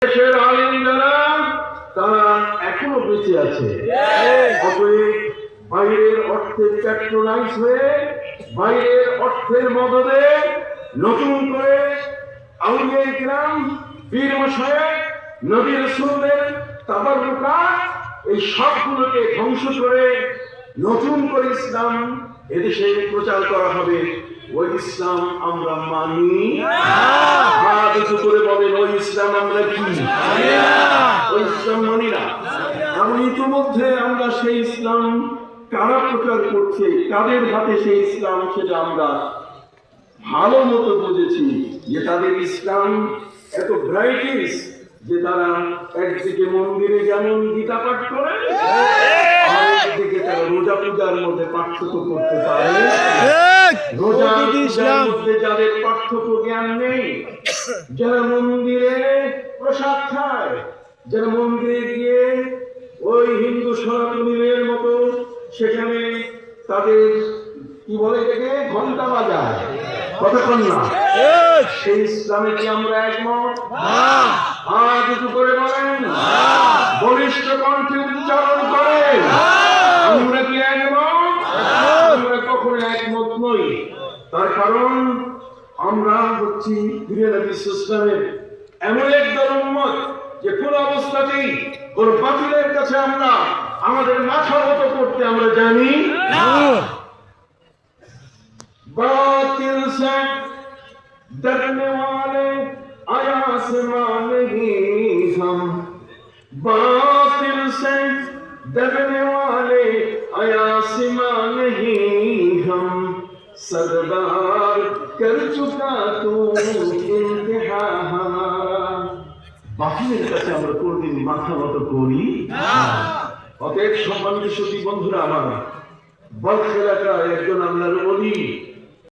দেশের আলেম যারা তারা এখনো বেঁচে আছে। অতএব বাইরের অর্থে প্যাট্রোনাইজ হয়ে বাইরের অর্থের মদদে নতুন করে আউলিয়া কিরাম, পীর মশায়েখ, নবী রাসূলদের তাবাররুকাত এই সবগুলোকে ধ্বংস করে নতুন করে ইসলাম এদেশে প্রচার করা হবে। ওই ইসলাম আমরা মানি না। হাত উঁচু করে বলেন, ওই ইসলাম আমরা কি মানি না? ওই ইসলাম মানি না। এবং ইতিমধ্যে আমরা সেই ইসলাম কারা প্রচার করছে, কাদের হাতে সেই ইসলাম, সেটা আমরা ভালো মতো বুঝেছি যে তাদের ইসলাম এত ব্রাইটিস যে তারা একদিকে মন্দিরে যেমন গীতা পাঠ করে, আরেকদিকে তারা রোজা পূজার মধ্যে পার্থক্য করতে পারে। রোজা পূজার মধ্যে যাদের পার্থক্য জ্ঞান নেই, যারা মন্দিরে প্রসাদ খায়, যারা মন্দিরে গিয়ে ওই হিন্দু সনাতনীদের মতো সেখানে তাদের কি বলে এটাকে ঘন্টা বাজায়, কতক্ষণ না, সেই ইসলামে কি আমরা একমত? হাত উঁচু করে বলেন, বলিষ্ঠ কণ্ঠে উচ্চারণ করেন, আমরা কি একমত? আমরা কখনো একমত নই। তার কারণ আমরা হচ্ছি নবী ইসলামের এমন একদল উম্মত যে কোন অবস্থাতেই ওর বাতিলের কাছে আমরা আমাদের মাথা নত করতে আমরা জানি না। बातिल से डरने वाले आसमां नहीं हम, बातिल से डरने वाले आसमां नहीं हम, सरदार कर चुका तू इंतहा हमारा। বাতিলের কাছে আমরা কোনদিন মাথা নত করি না। অতএব সম্মানিত সুধী বন্ধুরা আমার, বলখ এলাকার একজন আল্লাহর ওলি